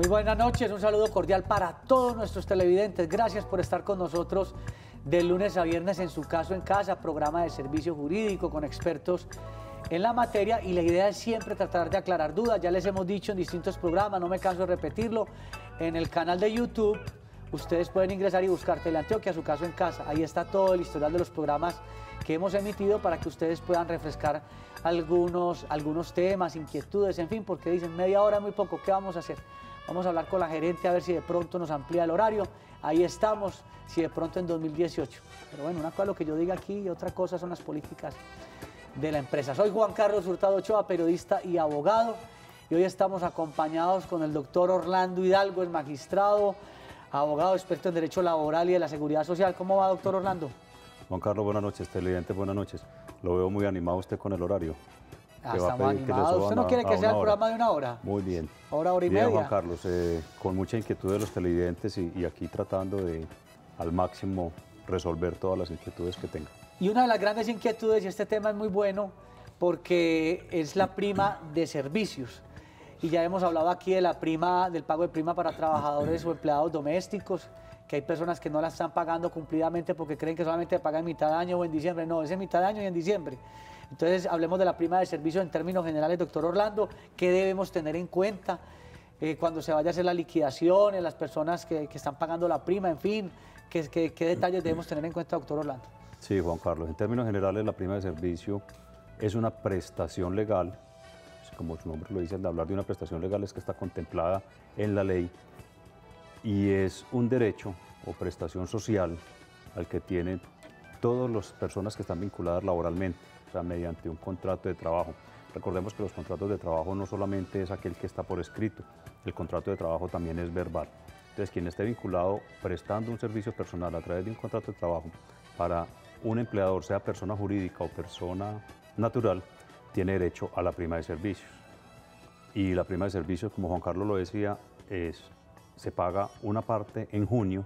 Muy buenas noches, un saludo cordial para todos nuestros televidentes. Gracias por estar con nosotros de lunes a viernes en Su Caso en Casa, programa de servicio jurídico con expertos en la materia, y la idea es siempre tratar de aclarar dudas. Ya les hemos dicho en distintos programas, no me canso de repetirlo, en el canal de YouTube ustedes pueden ingresar y buscar Teleantioquia, Su Caso en Casa. Ahí está todo el historial de los programas que hemos emitido para que ustedes puedan refrescar algunos temas, inquietudes, en fin, porque dicen media hora es muy poco, ¿qué vamos a hacer? Vamos a hablar con la gerente a ver si de pronto nos amplía el horario. Ahí estamos, si de pronto en 2018. Pero bueno, una cosa es lo que yo diga aquí y otra cosa son las políticas de la empresa. Soy Juan Carlos Hurtado Ochoa, periodista y abogado, y hoy estamos acompañados con el doctor Orlando Hidalgo, el magistrado, abogado experto en Derecho Laboral y de la Seguridad Social. ¿Cómo va, doctor Orlando? Juan Carlos, buenas noches. Televidente, buenas noches. Lo veo muy animado usted con el horario. Estamos animados. ¿Usted no quiere que sea el programa de una hora? Muy bien. Hora y bien, media. Juan Carlos, con mucha inquietud de los televidentes y aquí tratando de al máximo resolver todas las inquietudes que tengan. Y una de las grandes inquietudes, y este tema es muy bueno, porque es la prima de servicios. Y ya hemos hablado aquí de la prima, del pago de prima para trabajadores o empleados domésticos, que hay personas que no la están pagando cumplidamente porque creen que solamente pagan en mitad de año o en diciembre. No, es en mitad de año y en diciembre. Entonces, hablemos de la prima de servicio en términos generales, doctor Orlando. ¿Qué debemos tener en cuenta cuando se vaya a hacer la liquidación, las personas que están pagando la prima, en fin? ¿Qué detalles debemos tener en cuenta, doctor Orlando? Sí, Juan Carlos, en términos generales la prima de servicio es una prestación legal, como su nombre lo dice, al hablar de una prestación legal es que está contemplada en la ley y es un derecho o prestación social al que tienen todas las personas que están vinculadas laboralmente, o sea, mediante un contrato de trabajo. Recordemos que los contratos de trabajo no solamente es aquel que está por escrito, el contrato de trabajo también es verbal. Entonces, quien esté vinculado prestando un servicio personal a través de un contrato de trabajo para un empleador, sea persona jurídica o persona natural, tiene derecho a la prima de servicios. Y la prima de servicios, como Juan Carlos lo decía, se paga una parte en junio,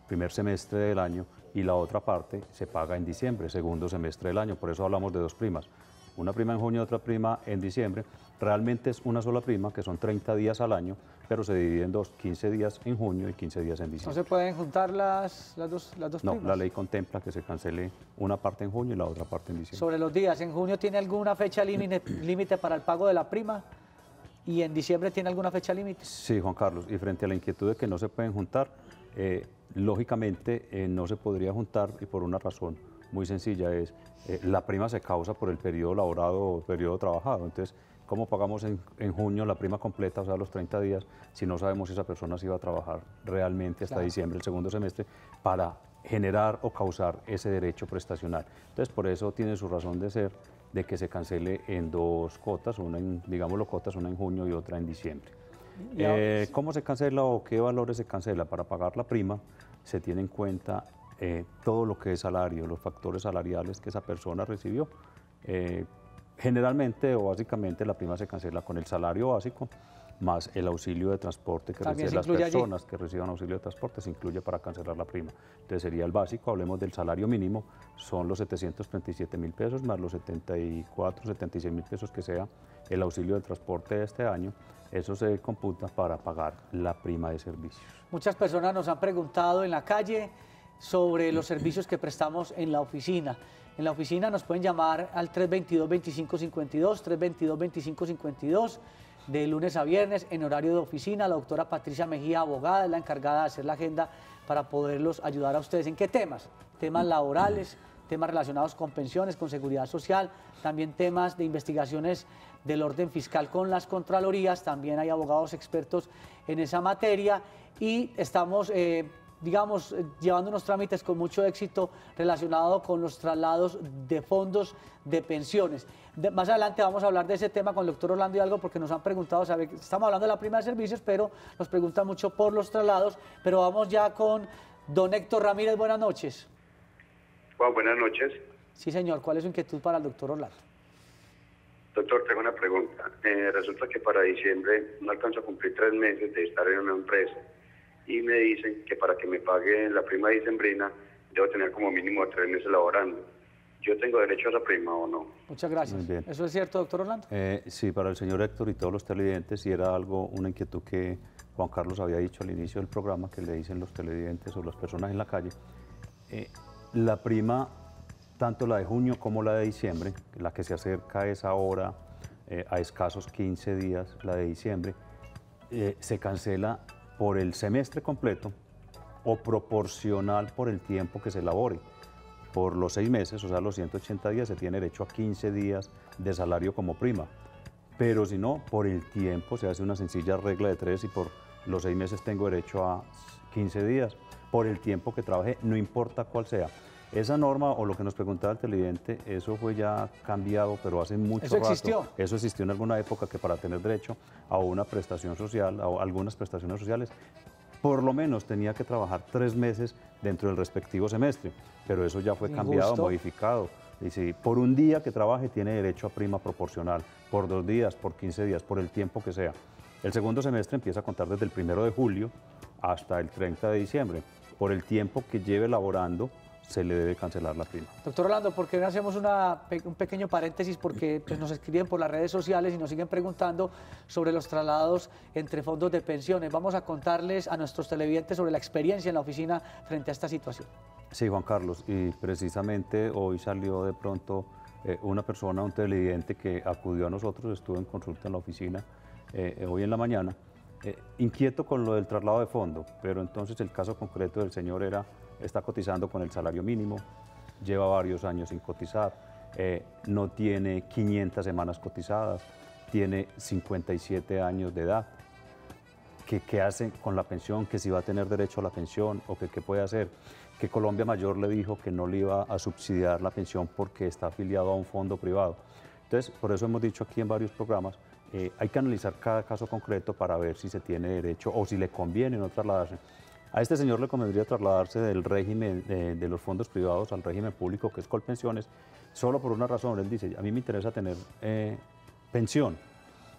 primer semestre del año, y la otra parte se paga en diciembre, segundo semestre del año. Por eso hablamos de dos primas. Una prima en junio, otra prima en diciembre. Realmente es una sola prima, que son 30 días al año, pero se divide en dos, 15 días en junio y 15 días en diciembre. ¿No se pueden juntar las dos primas? No, la ley contempla que se cancele una parte en junio y la otra parte en diciembre. Sobre los días, ¿en junio tiene alguna fecha límite para el pago de la prima? ¿Y en diciembre tiene alguna fecha límite? Sí, Juan Carlos, y frente a la inquietud de que no se pueden juntar, lógicamente no se podría juntar, y por una razón muy sencilla es, la prima se causa por el periodo laborado o periodo trabajado. Entonces, ¿cómo pagamos en junio la prima completa, o sea, los 30 días, si no sabemos si esa persona se iba a trabajar realmente hasta diciembre, el segundo semestre, para generar o causar ese derecho prestacional? Entonces, por eso tiene su razón de ser de que se cancele en dos cuotas, una en, digámoslo, cuotas, una en junio y otra en diciembre. ¿Cómo se cancela o qué valores se cancela? Para pagar la prima se tiene en cuenta todo lo que es salario, los factores salariales que esa persona recibió. Generalmente o básicamente la prima se cancela con el salario básico más el auxilio de transporte que reciben las personas que reciban auxilio de transporte, se incluye para cancelar la prima. Entonces sería el básico, hablemos del salario mínimo, son los 737.000 pesos más los 74, 76.000 pesos que sea el auxilio de transporte de este año. Eso se computa para pagar la prima de servicios. Muchas personas nos han preguntado en la calle sobre los servicios que prestamos en la oficina. En la oficina nos pueden llamar al 322-2552, 322-2552, de lunes a viernes en horario de oficina. La doctora Patricia Mejía, abogada, es la encargada de hacer la agenda para poderlos ayudar a ustedes. ¿En qué temas? Temas laborales, temas relacionados con pensiones, con seguridad social, también temas de investigaciones del orden fiscal con las contralorías. También hay abogados expertos en esa materia y estamos digamos, llevando unos trámites con mucho éxito relacionado con los traslados de fondos de pensiones. Más adelante vamos a hablar de ese tema con el doctor Orlando Hidalgo, porque nos han preguntado, estamos hablando de la prima de servicios, pero nos preguntan mucho por los traslados. Pero vamos ya con don Héctor Ramírez. Buenas noches. Juan, buenas noches. Sí, señor. ¿Cuál es su inquietud para el doctor Orlando? Doctor, tengo una pregunta. Resulta que para diciembre no alcanzo a cumplir 3 meses de estar en una empresa y me dicen que para que me pague la prima dicembrina debo tener como mínimo 3 meses laborando. ¿yo tengo derecho a esa prima o no? Muchas gracias. Muy bien. ¿Eso es cierto, doctor Orlando? Sí, para el señor Héctor y todos los televidentes, sí era una inquietud que Juan Carlos había dicho al inicio del programa, que le dicen los televidentes o las personas en la calle. La prima, tanto la de junio como la de diciembre, la que se acerca es ahora a escasos 15 días, la de diciembre, se cancela por el semestre completo o proporcional por el tiempo que se elabore. Por los 6 meses, o sea, los 180 días, se tiene derecho a 15 días de salario como prima. Pero si no, por el tiempo, se hace una sencilla regla de 3 y por los 6 meses tengo derecho a 15 días. Por el tiempo que trabajé, no importa cuál sea. Esa norma, o lo que nos preguntaba el televidente, eso fue ya cambiado, pero hace mucho rato. ¿Eso existió? Eso existió en alguna época, que para tener derecho a una prestación social, a algunas prestaciones sociales, por lo menos tenía que trabajar 3 meses dentro del respectivo semestre, pero eso ya fue cambiado, modificado. Y si por un día que trabaje tiene derecho a prima proporcional, por 2 días, por 15 días, por el tiempo que sea. El segundo semestre empieza a contar desde el 1 de julio hasta el 30 de diciembre. Por el tiempo que lleve laborando, se le debe cancelar la prima. Doctor Orlando, ¿por qué no hacemos un pequeño paréntesis? Porque pues, nos escriben por las redes sociales y nos siguen preguntando sobre los traslados entre fondos de pensiones. Vamos a contarles a nuestros televidentes sobre la experiencia en la oficina frente a esta situación. Sí, Juan Carlos, y precisamente hoy salió de pronto una persona, un televidente que acudió a nosotros, estuvo en consulta en la oficina hoy en la mañana, inquieto con lo del traslado de fondo, pero entonces el caso concreto del señor está cotizando con el salario mínimo, lleva varios años sin cotizar, no tiene 500 semanas cotizadas, tiene 57 años de edad. ¿Qué hace con la pensión? Que si va a tener derecho a la pensión o qué puede hacer. Que Colombia Mayor le dijo que no le iba a subsidiar la pensión porque está afiliado a un fondo privado. Entonces, por eso hemos dicho aquí en varios programas, hay que analizar cada caso concreto para ver si se tiene derecho o si le conviene no trasladarse. A este señor le convendría trasladarse del régimen de los fondos privados al régimen público, que es Colpensiones, solo por una razón. Él dice, a mí me interesa tener pensión,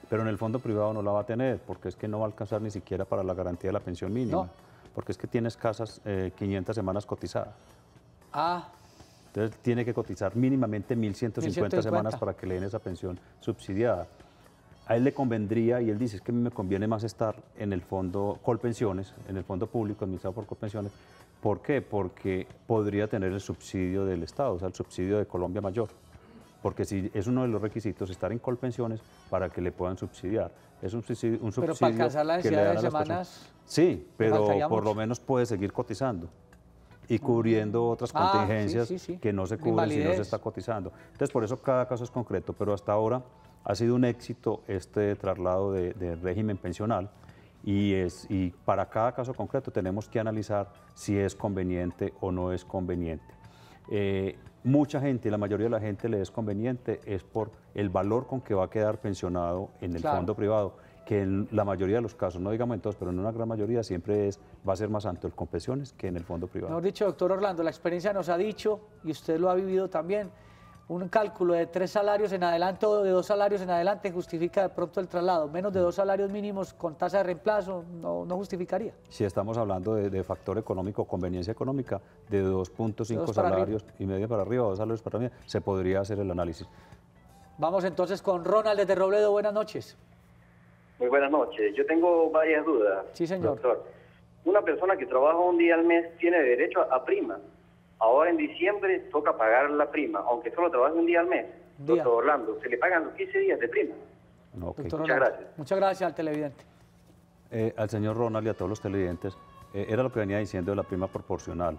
pero en el fondo privado no la va a tener, porque es que no va a alcanzar ni siquiera para la garantía de la pensión mínima, porque es que tiene escasas 500 semanas cotizadas. Entonces tiene que cotizar mínimamente 1.150 semanas para que le den esa pensión subsidiada. A él le convendría, y él dice, es que a mí me conviene más estar en el fondo Colpensiones, en el fondo público administrado por Colpensiones. ¿Por qué? Porque podría tener el subsidio del Estado, o sea, el subsidio de Colombia Mayor. Porque si es uno de los requisitos estar en Colpensiones para que le puedan subsidiar. Es un subsidio pero para alcanzar la densidad de semanas. Sí, pero por lo menos puede seguir cotizando y cubriendo otras contingencias que no se cubren si no se está cotizando. Entonces, por eso cada caso es concreto, pero hasta ahora ha sido un éxito este traslado de régimen pensional y para cada caso concreto tenemos que analizar si es conveniente o no es conveniente. Mucha gente, la mayoría de la gente le es conveniente es por el valor con que va a quedar pensionado en el fondo privado, que en la mayoría de los casos, no digamos en todos, pero en una gran mayoría siempre va a ser más alto el Colpensiones que en el fondo privado. Mejor dicho, doctor Orlando, la experiencia nos ha dicho, y usted lo ha vivido también, un cálculo de 3 salarios en adelante o de 2 salarios en adelante justifica de pronto el traslado. Menos de 2 salarios mínimos con tasa de reemplazo no justificaría. Si estamos hablando de factor económico, conveniencia económica, de 2.5 salarios y medio para arriba, 2 salarios para arriba, se podría hacer el análisis. Vamos entonces con Ronald desde Robledo. Buenas noches. Muy buenas noches. Yo tengo varias dudas. Sí, señor. Doctor, una persona que trabaja un día al mes tiene derecho a prima. Ahora en diciembre toca pagar la prima, aunque solo trabaje un día al mes. Doctor Orlando, ¿se le pagan los 15 días de prima? Okay. Muchas gracias. Muchas gracias al televidente. Al señor Ronald y a todos los televidentes, era lo que venía diciendo de la prima proporcional.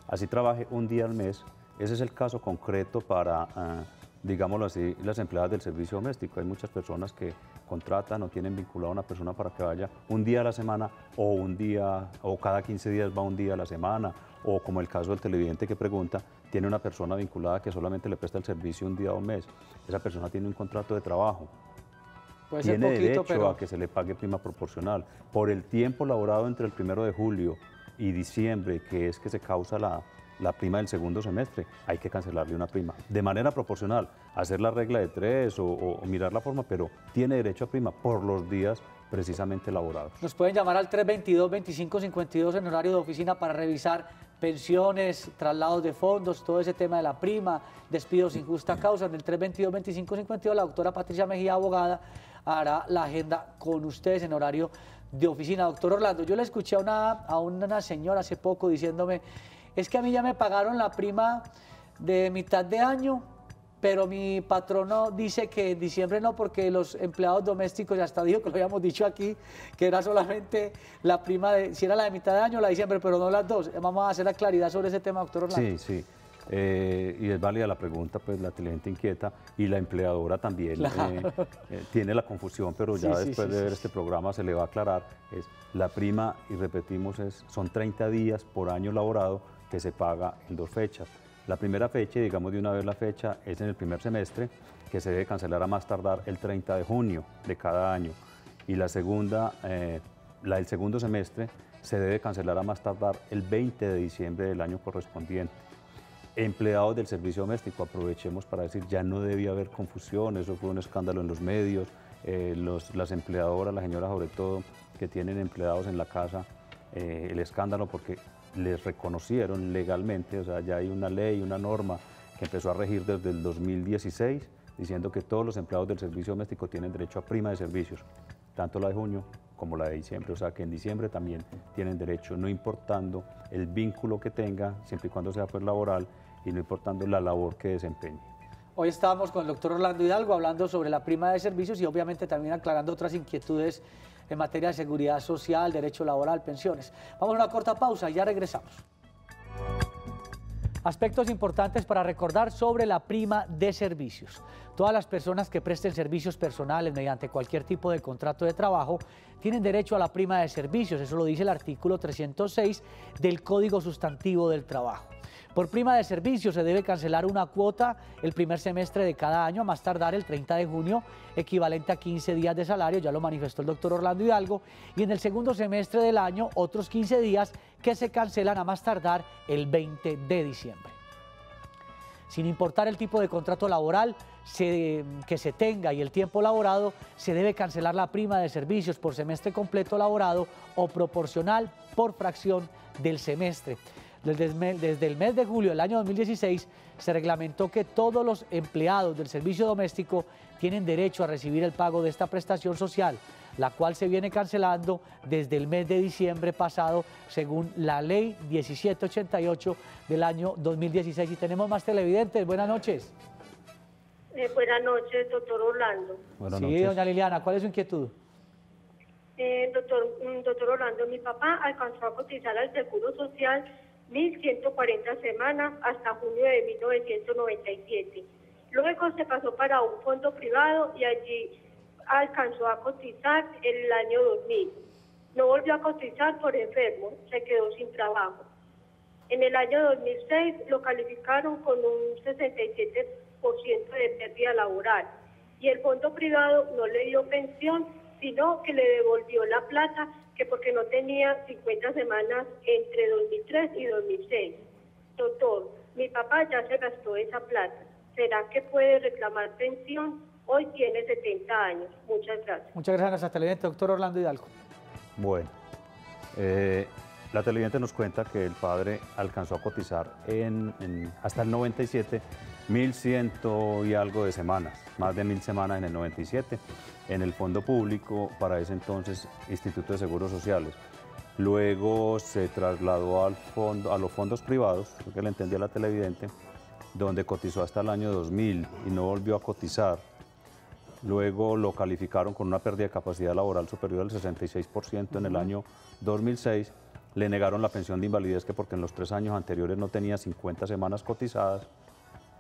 Así trabaje un día al mes, ese es el caso concreto para, digámoslo así, las empleadas del servicio doméstico. Hay muchas personas que contratan o tienen vinculado a una persona para que vaya un día a la semana o cada 15 días va un día a la semana, o como el caso del televidente que pregunta, tiene una persona vinculada que solamente le presta el servicio un día o un mes. Esa persona tiene un contrato de trabajo. Tiene derecho a que se le pague prima proporcional. Por el tiempo laborado entre el 1 de julio y diciembre, que es que se causa la prima del segundo semestre, hay que cancelarle una prima. De manera proporcional, hacer la regla de 3 o mirar la forma, pero tiene derecho a prima por los días precisamente laborados. Nos pueden llamar al 322-2552 en horario de oficina para revisar pensiones, traslados de fondos, todo ese tema de la prima, despidos sin justa causa. En el 322-2552 la doctora Patricia Mejía, abogada, hará la agenda con ustedes en horario de oficina. Doctor Orlando, yo le escuché a una señora hace poco diciéndome, es que a mí ya me pagaron la prima de mitad de año, pero mi patrono dice que en diciembre no, porque los empleados domésticos, ya hasta dijo que lo habíamos dicho aquí, que era solamente la prima, si era la de mitad de año o la de diciembre, pero no las dos. Vamos a hacer la claridad sobre ese tema, doctor Orlando. Sí, sí. Y es válida la pregunta, pues la cliente inquieta y la empleadora también Claro. tiene la confusión, pero ya Sí, después sí, de ver sí. este programa se le va a aclarar. Es la prima, y repetimos, son 30 días por año laborado que se paga en 2 fechas. La primera fecha, digamos de una vez la fecha, es en el primer semestre, que se debe cancelar a más tardar el 30 de junio de cada año. Y la segunda, la del segundo semestre, se debe cancelar a más tardar el 20 de diciembre del año correspondiente. Empleados del servicio doméstico, aprovechemos para decir, ya no debía haber confusión, eso fue un escándalo en los medios, las empleadoras, las señoras sobre todo, que tienen empleados en la casa, el escándalo porque les reconocieron legalmente, o sea, ya hay una ley, una norma que empezó a regir desde el 2016, diciendo que todos los empleados del servicio doméstico tienen derecho a prima de servicios, tanto la de junio como la de diciembre, o sea que en diciembre también tienen derecho, no importando el vínculo que tenga, siempre y cuando sea pues laboral, y no importando la labor que desempeñe. Hoy estábamos con el doctor Orlando Hidalgo hablando sobre la prima de servicios y obviamente también aclarando otras inquietudes en materia de seguridad social, derecho laboral, pensiones. Vamos a una corta pausa y ya regresamos. Aspectos importantes para recordar sobre la prima de servicios. Todas las personas que presten servicios personales mediante cualquier tipo de contrato de trabajo tienen derecho a la prima de servicios, eso lo dice el artículo 306 del Código Sustantivo del Trabajo. Por prima de servicios se debe cancelar una cuota el primer semestre de cada año, a más tardar el 30 de junio, equivalente a 15 días de salario, ya lo manifestó el doctor Orlando Hidalgo, y en el segundo semestre del año otros 15 días que se cancelan a más tardar el 20 de diciembre. Sin importar el tipo de contrato laboral que se tenga y el tiempo laborado, se debe cancelar la prima de servicios por semestre completo laborado o proporcional por fracción del semestre. Desde el mes de julio del año 2016 se reglamentó que todos los empleados del servicio doméstico tienen derecho a recibir el pago de esta prestación social, la cual se viene cancelando desde el mes de diciembre pasado, según la ley 1788 del año 2016. Y tenemos más televidentes. Buenas noches. Buenas noches, doctor Orlando. Buenas Sí, noches. doña Liliana, ¿cuál es su inquietud? Doctor Orlando, mi papá alcanzó a cotizar al Seguro Social 1.140 semanas hasta junio de 1997. Luego se pasó para un fondo privado y allí alcanzó a cotizar en el año 2000. No volvió a cotizar por enfermo, se quedó sin trabajo. En el año 2006 lo calificaron con un 67% de pérdida laboral y el fondo privado no le dio pensión, sino que le devolvió la plata, que porque no tenía 50 semanas entre 2003 y 2006. Doctor, mi papá ya se gastó esa plata. ¿Será que puede reclamar pensión? Hoy tiene 70 años. Muchas gracias. Muchas gracias a nuestra televidente, doctor Orlando Hidalgo. Bueno, la televidente nos cuenta que el padre alcanzó a cotizar hasta el 97 1.100 y algo de semanas, más de 1.000 semanas en el 97, en el fondo público, para ese entonces Instituto de Seguros Sociales. Luego se trasladó a los fondos privados, creo que le entendía la televidente, donde cotizó hasta el año 2000 y no volvió a cotizar. Luego lo calificaron con una pérdida de capacidad laboral superior al 66% en el año 2006. Le negaron la pensión de invalidez, que porque en los 3 años anteriores no tenía 50 semanas cotizadas.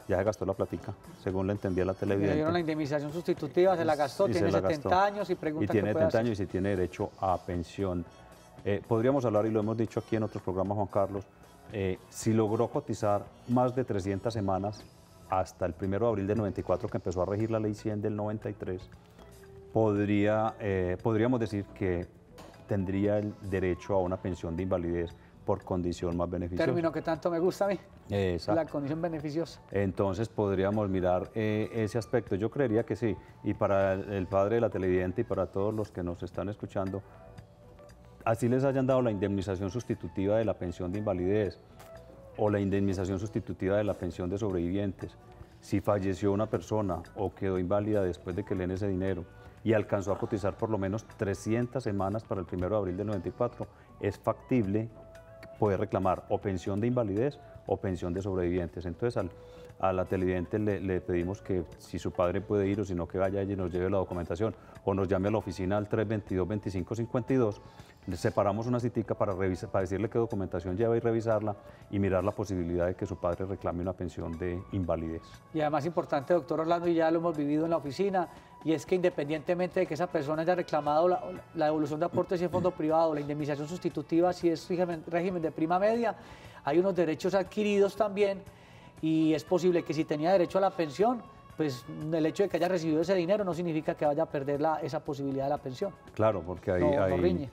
Ya se gastó la platica, según le entendía la Le televidente. dieron la indemnización sustitutiva, se la gastó, Y se tiene la 70 gastó. años y pregunta Y tiene qué puede 70 hacer. años y sí tiene derecho a pensión. Podríamos hablar, y lo hemos dicho aquí en otros programas, Juan Carlos, si logró cotizar más de 300 semanas hasta el 1 de abril del 94, que empezó a regir la ley 100 del 93, podríamos decir que tendría el derecho a una pensión de invalidez por condición más beneficiosa. Término que tanto me gusta a mí, Exacto. la condición beneficiosa. Entonces podríamos mirar ese aspecto. Yo creería que sí. Y para el padre de la televidente y para todos los que nos están escuchando, así les hayan dado la indemnización sustitutiva de la pensión de invalidez, o la indemnización sustitutiva de la pensión de sobrevivientes. Si falleció una persona o quedó inválida después de que le den ese dinero y alcanzó a cotizar por lo menos 300 semanas para el 1 de abril del 94, es factible poder reclamar o pensión de invalidez o pensión de sobrevivientes. Entonces a la televidente le pedimos que si su padre puede ir o si no, que vaya ella y nos lleve la documentación o nos llame a la oficina al 322-2552. Le separamos una citica para decirle qué documentación lleva y revisarla y mirar la posibilidad de que su padre reclame una pensión de invalidez. Y además importante, doctor Orlando, y ya lo hemos vivido en la oficina, y es que independientemente de que esa persona haya reclamado la devolución de aportes si es fondo privado, la indemnización sustitutiva si es régimen de prima media, hay unos derechos adquiridos también, y es posible que si tenía derecho a la pensión, pues el hecho de que haya recibido ese dinero no significa que vaya a perder esa posibilidad de la pensión. Claro, porque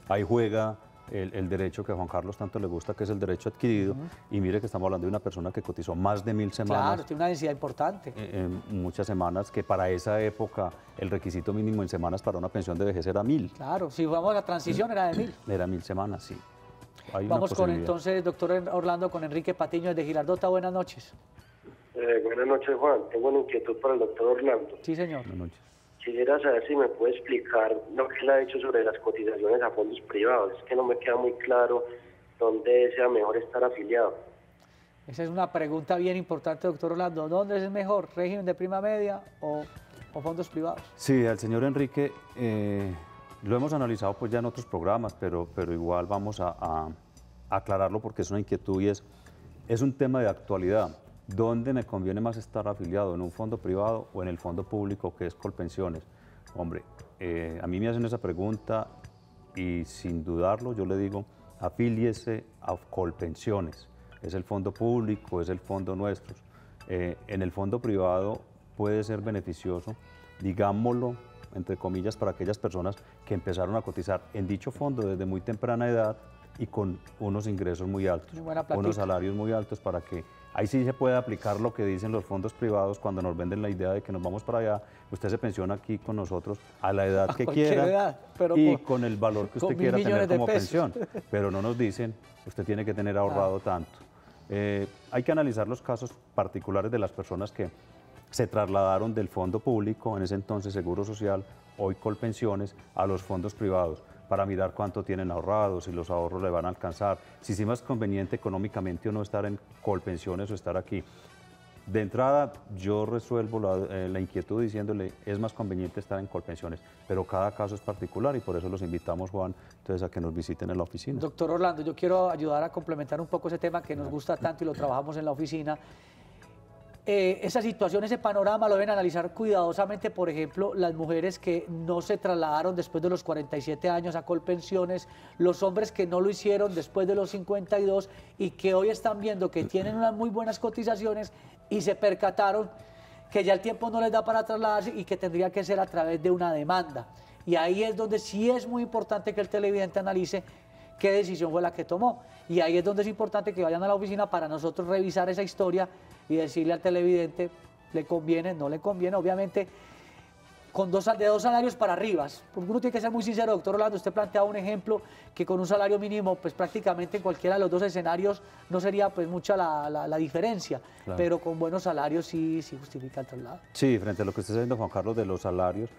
ahí juega el derecho que a Juan Carlos tanto le gusta, que es el derecho adquirido, y mire que estamos hablando de una persona que cotizó más de 1000 semanas. Claro, tiene una densidad importante. Muchas semanas, que para esa época el requisito mínimo en semanas para una pensión de vejez era 1000. Claro, si vamos a la transición era de 1000. Era 1000 semanas, sí. Vamos con entonces, doctor Orlando, con Enrique Patiño desde Girardota. Buenas noches. Buenas noches, Juan. Tengo una inquietud para el doctor Orlando. Sí, señor. Buenas noches. Quisiera saber si me puede explicar lo que él ha hecho sobre las cotizaciones a fondos privados. Es que no me queda muy claro dónde sea mejor estar afiliado. Esa es una pregunta bien importante, doctor Orlando. ¿Dónde es mejor, régimen de prima media o fondos privados? Sí, al señor Enrique lo hemos analizado pues ya en otros programas, pero igual vamos a aclararlo porque es una inquietud y es un tema de actualidad. ¿Dónde me conviene más estar afiliado? ¿En un fondo privado o en el fondo público que es Colpensiones? Hombre, a mí me hacen esa pregunta y sin dudarlo yo le digo, afíliese a Colpensiones. Es el fondo público, es el fondo nuestro. En el fondo privado puede ser beneficioso, digámoslo, entre comillas, para aquellas personas que empezaron a cotizar en dicho fondo desde muy temprana edad y con unos ingresos muy altos, unos salarios muy altos, para que ahí sí se puede aplicar lo que dicen los fondos privados cuando nos venden la idea de que nos vamos para allá. Usted se pensiona aquí con nosotros a la edad que quiera y con el valor que usted quiera tener como pensión. Pero no nos dicen, usted tiene que tener ahorrado tanto. Hay que analizar los casos particulares de las personas que se trasladaron del fondo público, en ese entonces Seguro Social, hoy Colpensiones, a los fondos privados, para mirar cuánto tienen ahorrados, si los ahorros le van a alcanzar, si es más conveniente económicamente o no estar en Colpensiones o estar aquí. De entrada, yo resuelvo la inquietud diciéndole, es más conveniente estar en Colpensiones, pero cada caso es particular y por eso los invitamos, Juan, entonces a que nos visiten en la oficina. Doctor Orlando, yo quiero ayudar a complementar un poco ese tema que nos gusta tanto y lo trabajamos en la oficina. Esa situación, ese panorama lo deben analizar cuidadosamente, por ejemplo, las mujeres que no se trasladaron después de los 47 años a Colpensiones, los hombres que no lo hicieron después de los 52 y que hoy están viendo que tienen unas muy buenas cotizaciones y se percataron que ya el tiempo no les da para trasladarse y que tendría que ser a través de una demanda. Y ahí es donde sí es muy importante que el televidente analice qué decisión fue la que tomó. Y ahí es donde es importante que vayan a la oficina para nosotros revisar esa historia y decirle al televidente, le conviene, no le conviene, obviamente, de dos salarios para arriba. Porque uno tiene que ser muy sincero, doctor Orlando, usted planteaba un ejemplo que con un salario mínimo, pues prácticamente en cualquiera de los dos escenarios no sería pues mucha la diferencia, claro, pero con buenos salarios sí justifica el traslado. Sí, frente a lo que usted está diciendo, Juan Carlos, de los salarios,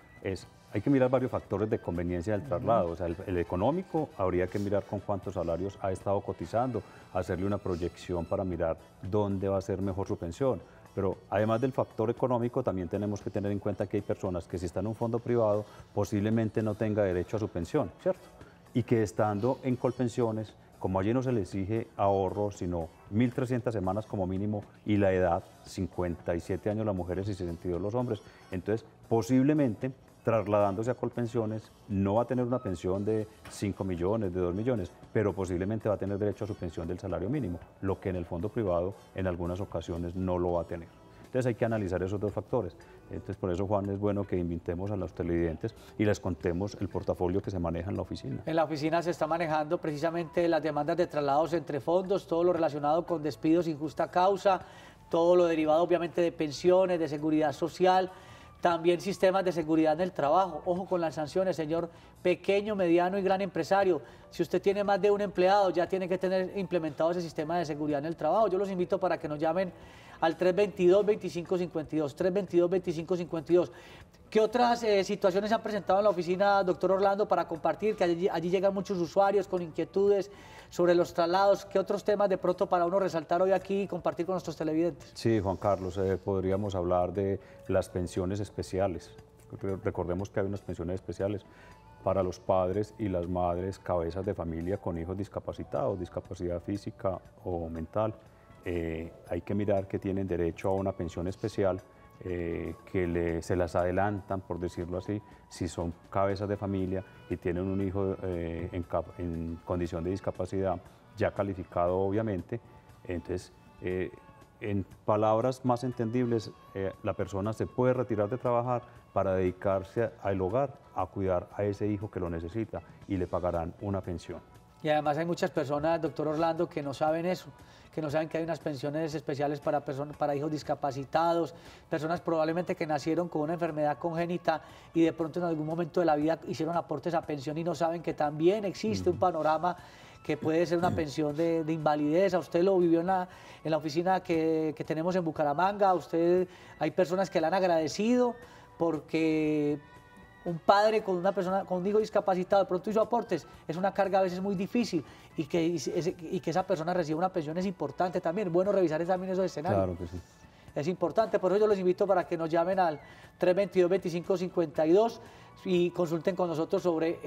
hay que mirar varios factores de conveniencia del traslado. O sea, el económico, habría que mirar con cuántos salarios ha estado cotizando, hacerle una proyección para mirar dónde va a ser mejor su pensión. Pero además del factor económico, también tenemos que tener en cuenta que hay personas que si están en un fondo privado, posiblemente no tenga derecho a su pensión, ¿cierto? Y que estando en Colpensiones, como allí no se le exige ahorro, sino 1.300 semanas como mínimo, y la edad, 57 años las mujeres y 62 los hombres, entonces posiblemente trasladándose a Colpensiones no va a tener una pensión de 5 millones, de 2 millones, pero posiblemente va a tener derecho a su pensión del salario mínimo, lo que en el fondo privado en algunas ocasiones no lo va a tener. Entonces hay que analizar esos dos factores. Entonces por eso, Juan, es bueno que invitemos a los televidentes y les contemos el portafolio que se maneja en la oficina. En la oficina se está manejando precisamente las demandas de traslados entre fondos, todo lo relacionado con despidos sin justa causa, todo lo derivado obviamente de pensiones, de seguridad social, También sistemas de seguridad en el trabajo. Ojo con las sanciones, señor pequeño, mediano y gran empresario. Si usted tiene más de un empleado, ya tiene que tener implementado ese sistema de seguridad en el trabajo. Yo los invito para que nos llamen al 322-2552, 322-2552. ¿Qué otras situaciones se han presentado en la oficina, doctor Orlando, para compartir? Que allí llegan muchos usuarios con inquietudes sobre los traslados. ¿Qué otros temas de pronto para uno resaltar hoy aquí y compartir con nuestros televidentes? Sí, Juan Carlos, podríamos hablar de las pensiones especiales. Recordemos que hay unas pensiones especiales para los padres y las madres cabezas de familia con hijos discapacitados, discapacidad física o mental. Hay que mirar que tienen derecho a una pensión especial, se las adelantan, por decirlo así, si son cabezas de familia y tienen un hijo en condición de discapacidad ya calificado, obviamente. Entonces, en palabras más entendibles, la persona se puede retirar de trabajar para dedicarse al hogar, a cuidar a ese hijo que lo necesita, y le pagarán una pensión. Y además hay muchas personas, doctor Orlando, que no saben eso, que no saben que hay unas pensiones especiales para hijos discapacitados, personas probablemente que nacieron con una enfermedad congénita y de pronto en algún momento de la vida hicieron aportes a pensión y no saben que también existe un panorama que puede ser una pensión de invalidez. A usted lo vivió en la oficina que tenemos en Bucaramanga. Hay personas que le han agradecido porque un padre con un hijo discapacitado de pronto hizo aportes. Es una carga a veces muy difícil y que esa persona reciba una pensión es importante también. Es bueno revisar también esos escenarios. Claro que sí. Es importante, por eso yo los invito para que nos llamen al 322-2552 y consulten con nosotros sobre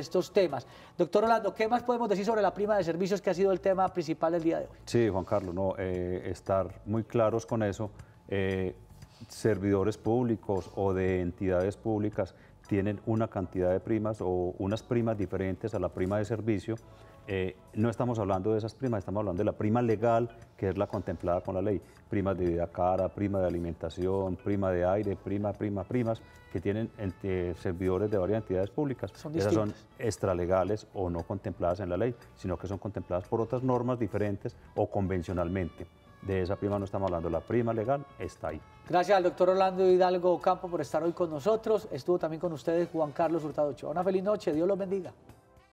estos temas. Doctor Orlando, ¿qué más podemos decir sobre la prima de servicios, que ha sido el tema principal del día de hoy? Sí, Juan Carlos, estar muy claros con eso. Servidores públicos o de entidades públicas tienen una cantidad de primas o unas primas diferentes a la prima de servicio. No estamos hablando de esas primas, estamos hablando de la prima legal, que es la contemplada con la ley. Primas de vida cara, prima de alimentación, prima de aire, primas que tienen servidores de varias entidades públicas. Esas son extralegales o no contempladas en la ley, sino que son contempladas por otras normas diferentes o convencionalmente. De esa prima no estamos hablando, la prima legal está ahí. Gracias al doctor Orlando Hidalgo Campo por estar hoy con nosotros. Estuvo también con ustedes Juan Carlos Hurtado Ochoa. Una feliz noche, Dios los bendiga.